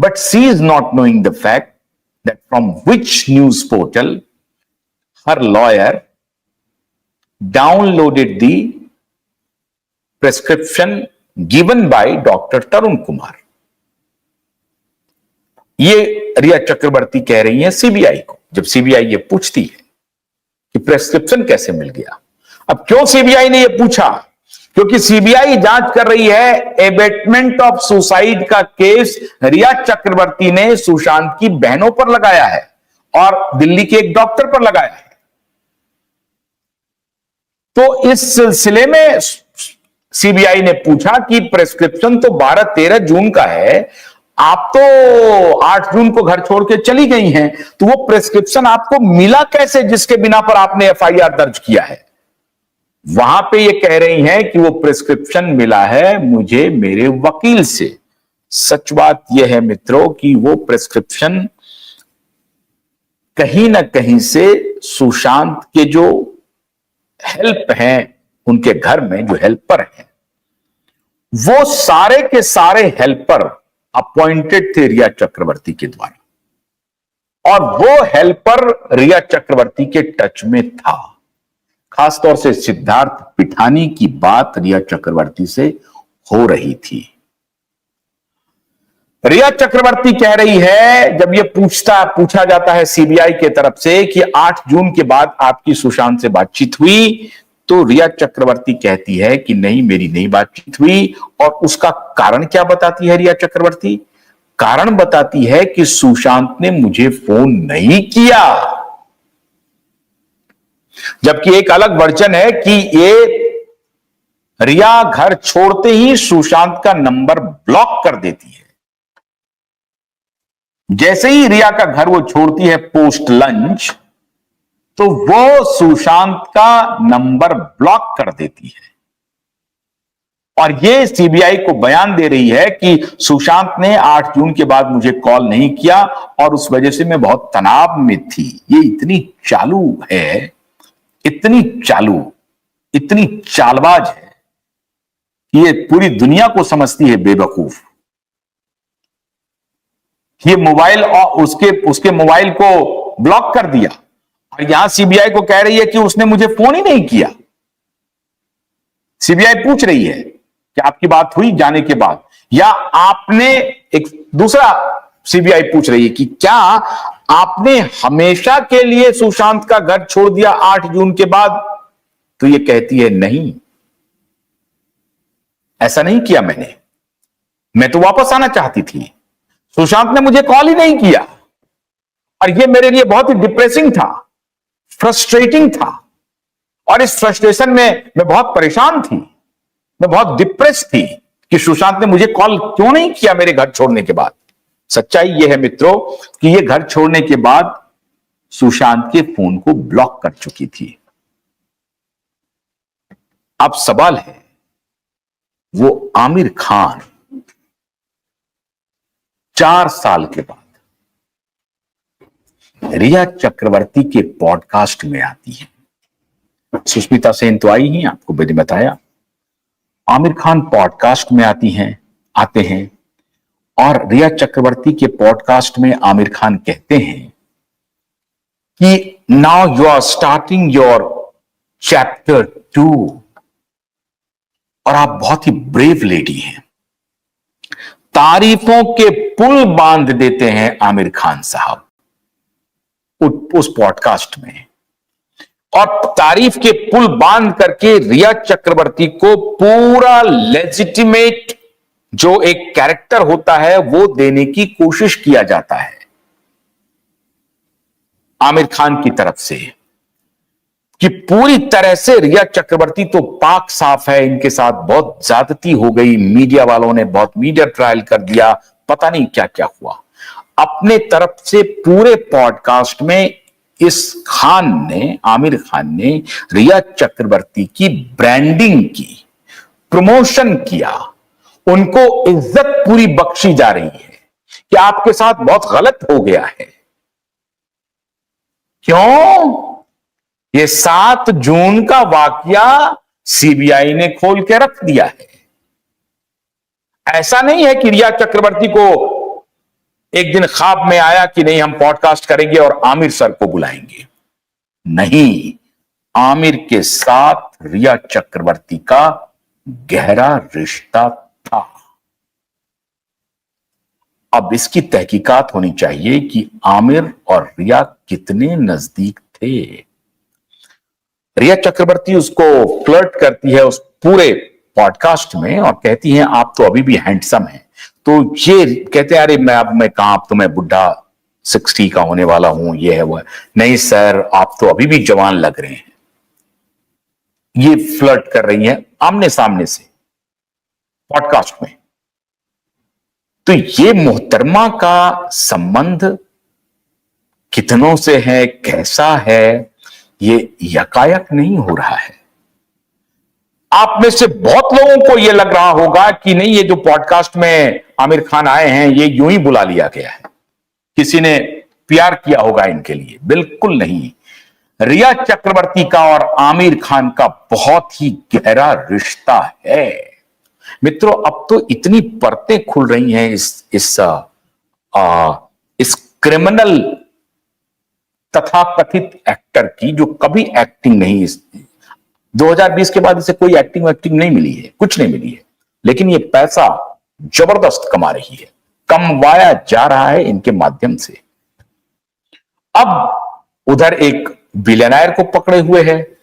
But she is not knowing the fact that from which news portal her lawyer downloaded the prescription given by Dr. Tarun Kumar. ये रिया चक्रवर्ती कह रही है CBI को, जब CBI ये पूछती है कि प्रेस्क्रिप्शन कैसे मिल गया। अब क्यों सीबीआई ने ये पूछा? क्योंकि सीबीआई जांच कर रही है एबेटमेंट ऑफ सुसाइड का केस रिया चक्रवर्ती ने सुशांत की बहनों पर लगाया है और दिल्ली के एक डॉक्टर पर लगाया है। तो इस सिलसिले में सीबीआई ने पूछा कि प्रेस्क्रिप्शन तो 12-13 जून का है, आप तो 8 जून को घर छोड़ के चली गई हैं, तो वो प्रेस्क्रिप्शन आपको मिला कैसे जिसके बिना पर आपने एफआईआर दर्ज किया है? वहां पे ये कह रही हैं कि वो प्रेस्क्रिप्शन मिला है मुझे मेरे वकील से। सच बात यह है मित्रों कि वो प्रेस्क्रिप्शन कहीं ना कहीं से सुशांत के जो हेल्प हैं, उनके घर में जो हेल्पर हैं, वो सारे के सारे हेल्पर अपॉइंटेड थे रिया चक्रवर्ती के द्वारा, और वो हेल्पर रिया चक्रवर्ती के टच में था। खासतौर से सिद्धार्थ पिठानी की बात रिया चक्रवर्ती से हो रही थी। रिया चक्रवर्ती कह रही है, जब ये पूछा जाता है सीबीआई के तरफ से कि 8 जून के बाद आपकी सुशांत से बातचीत हुई, तो रिया चक्रवर्ती कहती है कि नहीं, मेरी नहीं बातचीत हुई। और उसका कारण क्या बताती है रिया चक्रवर्ती? कारण बताती है कि सुशांत ने मुझे फोन नहीं किया। जबकि एक अलग वर्जन है कि ये रिया घर छोड़ते ही सुशांत का नंबर ब्लॉक कर देती है। जैसे ही रिया का घर वो छोड़ती है पोस्ट लंच, तो वो सुशांत का नंबर ब्लॉक कर देती है और ये सीबीआई को बयान दे रही है कि सुशांत ने 8 जून के बाद मुझे कॉल नहीं किया और उस वजह से मैं बहुत तनाव में थी। ये इतनी चालू है, इतनी चालू, इतनी चालबाज है कि ये पूरी दुनिया को समझती है बेवकूफ। ये मोबाइल और उसके मोबाइल को ब्लॉक कर दिया और यहां सीबीआई को कह रही है कि उसने मुझे फोन ही नहीं किया। सीबीआई पूछ रही है कि आपकी बात हुई जाने के बाद, या आपने, एक दूसरा सीबीआई पूछ रही है कि क्या आपने हमेशा के लिए सुशांत का घर छोड़ दिया 8 जून के बाद? तो ये कहती है नहीं, ऐसा नहीं किया मैंने, मैं तो वापस आना चाहती थी, सुशांत ने मुझे कॉल ही नहीं किया। और ये मेरे लिए बहुत ही डिप्रेसिंग था, फ्रस्ट्रेटिंग था, और इस फ्रस्ट्रेशन में मैं बहुत परेशान थी, मैं बहुत डिप्रेस थी कि सुशांत ने मुझे कॉल क्यों नहीं किया मेरे घर छोड़ने के बाद। सच्चाई यह है मित्रों कि ये घर छोड़ने के बाद सुशांत के फोन को ब्लॉक कर चुकी थी। अब सवाल है, वो आमिर खान 4 साल के बाद रिया चक्रवर्ती के पॉडकास्ट में आती है। सुष्मिता सेन तो आई ही, आपको मैंने बताया। आमिर खान पॉडकास्ट में आते हैं और रिया चक्रवर्ती के पॉडकास्ट में आमिर खान कहते हैं कि now you are starting your chapter 2 और आप बहुत ही ब्रेव लेडी हैं। तारीफों के पुल बांध देते हैं आमिर खान साहब उस पॉडकास्ट में, और तारीफ के पुल बांध करके रिया चक्रवर्ती को पूरा लेजिटिमेट जो एक कैरेक्टर होता है वो देने की कोशिश किया जाता है आमिर खान की तरफ से, कि पूरी तरह से रिया चक्रवर्ती तो पाक साफ है, इनके साथ बहुत ज्यादती हो गई, मीडिया वालों ने बहुत मीडिया ट्रायल कर दिया, पता नहीं क्या क्या हुआ। अपने तरफ से पूरे पॉडकास्ट में आमिर खान ने रिया चक्रवर्ती की ब्रांडिंग की, प्रमोशन किया, उनको इज्जत पूरी बख्शी जा रही है कि आपके साथ बहुत गलत हो गया है। क्यों? ये 7 जून का वाकया सीबीआई ने खोल के रख दिया है। ऐसा नहीं है कि रिया चक्रवर्ती को एक दिन ख्वाब में आया कि नहीं हम पॉडकास्ट करेंगे और आमिर सर को बुलाएंगे। नहीं, आमिर के साथ रिया चक्रवर्ती का गहरा रिश्ता था। अब इसकी तहकीकात होनी चाहिए कि आमिर और रिया कितने नजदीक थे। रिया चक्रवर्ती उसको फ्लर्ट करती है उस पूरे पॉडकास्ट में और कहती है आप तो अभी भी हैंडसम हैं। तो ये कहते हैं अरे मैं कहां, अब तो मैं बुढ़ा 60 का होने वाला हूं, ये है वो है। नहीं सर, आप तो अभी भी जवान लग रहे हैं। ये फ्लर्ट कर रही है आमने सामने से पॉडकास्ट में। तो ये मोहतरमा का संबंध कितनों से है, कैसा है, ये यकायक नहीं हो रहा है। आप में से बहुत लोगों को यह लग रहा होगा कि नहीं, ये जो पॉडकास्ट में आमिर खान आए हैं ये यूं ही बुला लिया गया है, किसी ने प्यार किया होगा इनके लिए। बिल्कुल नहीं, रिया चक्रवर्ती का और आमिर खान का बहुत ही गहरा रिश्ता है। मित्रों, अब तो इतनी परतें खुल रही हैं इस क्रिमिनल तथाकथित एक्टर की, जो कभी एक्टिंग नहीं, 2020 के बाद इसे कोई एक्टिंग नहीं मिली है, कुछ नहीं मिली है, लेकिन ये पैसा जबरदस्त कमा रही है, कमवाया जा रहा है इनके माध्यम से। अब उधर एक बिलियनर को पकड़े हुए है,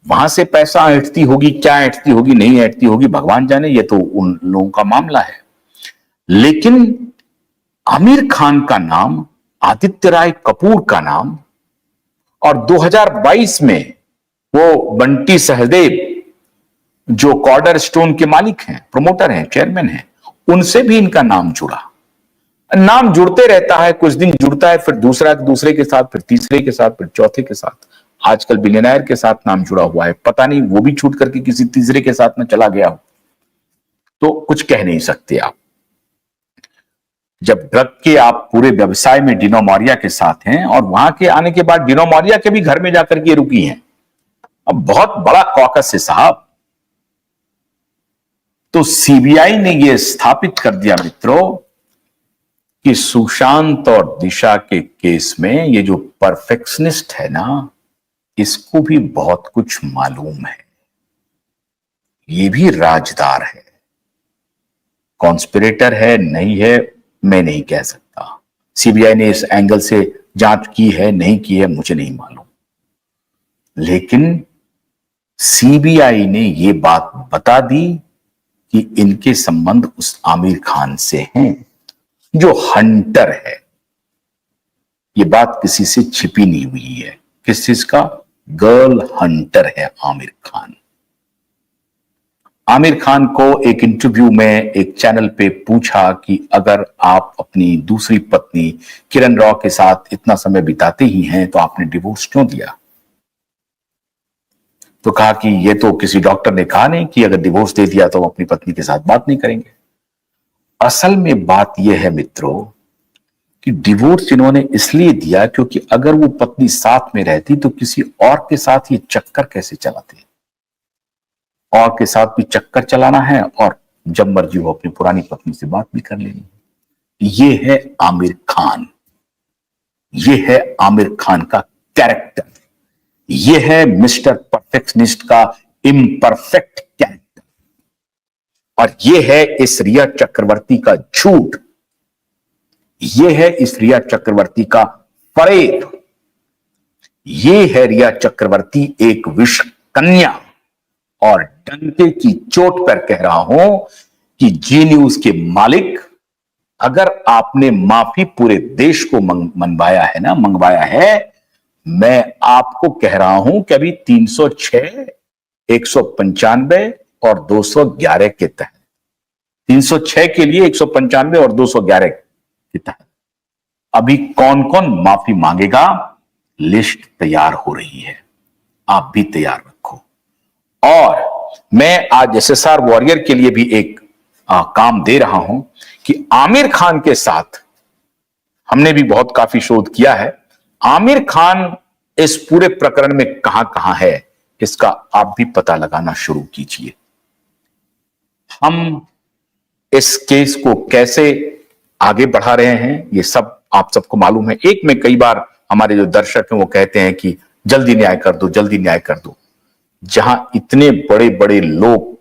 वहां से पैसा ऐंठती होगी, क्या ऐंठती होगी, नहीं ऐंठती होगी, भगवान जाने, ये तो उन लोगों का मामला है। लेकिन आमिर खान का नाम, आदित्य राय कपूर का नाम, और 2022 में वो बंटी सहदेव जो कॉर्डर स्टोन के मालिक हैं, प्रमोटर हैं, चेयरमैन हैं, उनसे भी इनका नाम जुड़ा। नाम जुड़ते रहता है, कुछ दिन जुड़ता है, फिर दूसरे के साथ, फिर तीसरे के साथ, फिर चौथे के साथ। आजकल बिलियनर के साथ नाम जुड़ा हुआ है, पता नहीं वो भी छूट करके किसी तीसरे के साथ में चला गया हो, तो कुछ कह नहीं सकते आप। जब ड्रग के आप पूरे व्यवसाय में डिनो मौर्या के साथ हैं, और वहां के आने के बाद डिनो मौर्या के भी घर में जाकर के रुकी हैं, अब बहुत बड़ा कॉकस है साहब। तो सीबीआई ने यह स्थापित कर दिया मित्रों कि सुशांत और दिशा के केस में ये जो परफेक्शनिस्ट है ना, इसको भी बहुत कुछ मालूम है, ये भी राजदार है। कॉन्स्पिरेटर है नहीं है मैं नहीं कह सकता, सीबीआई ने इस एंगल से जांच की है नहीं की है मुझे नहीं मालूम, लेकिन सीबीआई ने यह बात बता दी कि इनके संबंध उस आमिर खान से हैं जो हंटर है। यह बात किसी से छिपी नहीं हुई है। किस चीज का? गर्ल हंटर है आमिर खान। आमिर खान को एक इंटरव्यू में एक चैनल पे पूछा कि अगर आप अपनी दूसरी पत्नी किरण रॉ के साथ इतना समय बिताते ही हैं तो आपने डिवोर्स क्यों दिया? तो कहा कि ये तो किसी डॉक्टर ने कहा नहीं कि अगर डिवोर्स दे दिया तो अपनी पत्नी के साथ बात नहीं करेंगे। असल में बात यह है मित्रों कि डिवोर्स इन्होंने इसलिए दिया क्योंकि अगर वो पत्नी साथ में रहती तो किसी और के साथ ये चक्कर कैसे चलाते। और के साथ भी चक्कर चलाना है और जब मर्जी वो अपनी पुरानी पत्नी से बात भी कर लेनी है। ये है आमिर खान, ये है आमिर खान का कैरेक्टर, ये है मिस्टर परफेक्शनिस्ट का इम्परफेक्ट कैरेक्टर, और ये है इस रिया चक्रवर्ती का झूठ, ये है इस रिया चक्रवर्ती का फरेब, ये है रिया चक्रवर्ती एक विष कन्या। और डंके की चोट पर कह रहा हूं कि जी न्यूज के मालिक, अगर आपने माफी पूरे देश को मंगवाया है, मैं आपको कह रहा हूं कि अभी 306, 195 और 211 के तहत, 306 के लिए 195 और 211 के तहत अभी कौन कौन माफी मांगेगा, लिस्ट तैयार हो रही है, आप भी तैयार रखो। और मैं आज एसएसआर वॉरियर के लिए भी एक काम दे रहा हूं कि आमिर खान के साथ हमने भी बहुत काफी शोध किया है, आमिर खान इस पूरे प्रकरण में कहां कहां है इसका आप भी पता लगाना शुरू कीजिए। हम इस केस को कैसे आगे बढ़ा रहे हैं, ये सब आप सबको मालूम है। एक में कई बार हमारे जो दर्शक हैं वो कहते हैं कि जल्दी न्याय कर दो, जल्दी न्याय कर दो। जहां इतने बड़े बड़े लोग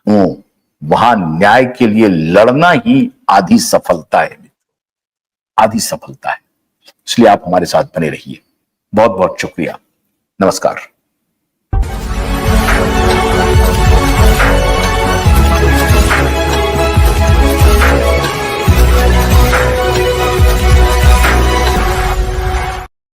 हों वहां न्याय के लिए लड़ना ही आधी सफलता है, आधी सफलता है। इसलिए आप हमारे साथ बने रहिए। बहुत बहुत शुक्रिया। नमस्कार।